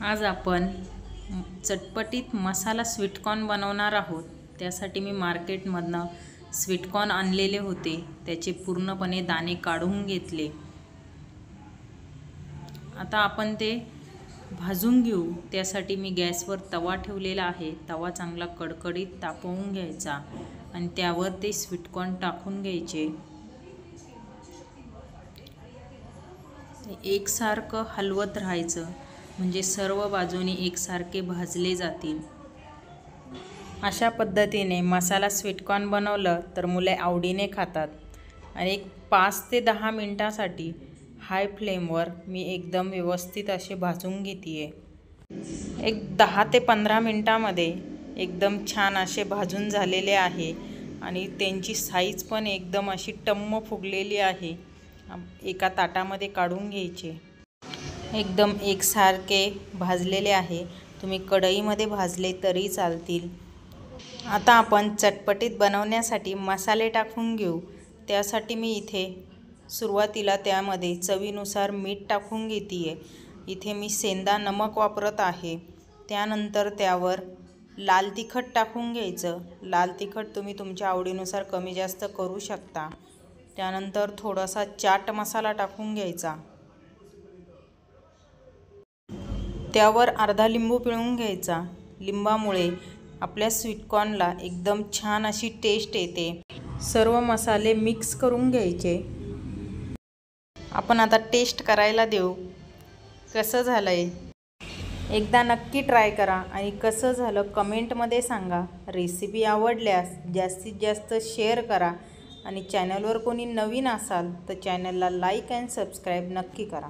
आज आपण चटपटीत मसाला स्वीटकॉर्न बनवणार आहोत। त्यासाठी मी मार्केटमधनं स्वीटकॉर्न आणलेले होते, त्याचे पूर्णपणे दाणे काढून घेतले। आता आपण ते भाजून घेऊ। त्यासाठी मी गॅसवर तवा ठेवलेला आहे। तवा चांगला कडकडीत तापवून घ्यायचा आणि त्यावर ते स्वीटकॉर्न टाकून घ्यायचे। एकसारखं हलवत राहायचं म्हणजे सर्व बाजूनी एकसारखे भाजले जातील। अशा पद्धतीने मसाला स्वीटकॉर्न बनवलं तर मुले आवडीने खातात। आणि 5 ते 10 मिनिटांसाठी हाय फ्लेमवर मी एकदम व्यवस्थित असे भाजून घेते। एक 10 ते 15 मिनिटांमध्ये एकदम छान असे भाजून झालेले आहे आणि त्यांची साईज पण एकदम अशी टम्म फुगलेली आहे। एका ताटामध्ये काढून घ्यायचे। एकदम एकसारखे भाजलेले आहे। तुम्ही कढईमध्ये भाजले तरी चालतील। आता आपण चटपटीत बनवण्यासाठी मसाले टाकून घेऊ। त्यासाठी मी इथे सुरुवातीला त्यामध्ये चवीनुसार मीठ टाकून घेते। इथे मी सेंधा नमक वापरत आहे। त्यानंतर त्यावर लाल तिखट टाकून घ्यायचं। लाल तिखट तुम्ही तुमच्या आवडीनुसार कमी जास्त करू शकता। त्यानंतर थोडासा चाट मसाला टाकून घ्यायचा। त्यावर अर्धा लिंबू पिळून घ्यायचा। लिंबामुळे आपल्या स्वीटकॉर्नला एकदम छान अशी टेस्ट येते। सर्व मसाले मिक्स करून घ्यायचे। आपण आता टेस्ट करायला देऊ। कसं झालंय एकदा नक्की ट्राय करा आणि कसं झालं कमेंटमध्ये सांगा। रेसिपी आवडल्यास जास्तीत जास्त शेअर करा आणि चॅनलवर कोणी नवीन असाल तर चॅनलला लाईक अँड सबस्क्राईब नक्की करा।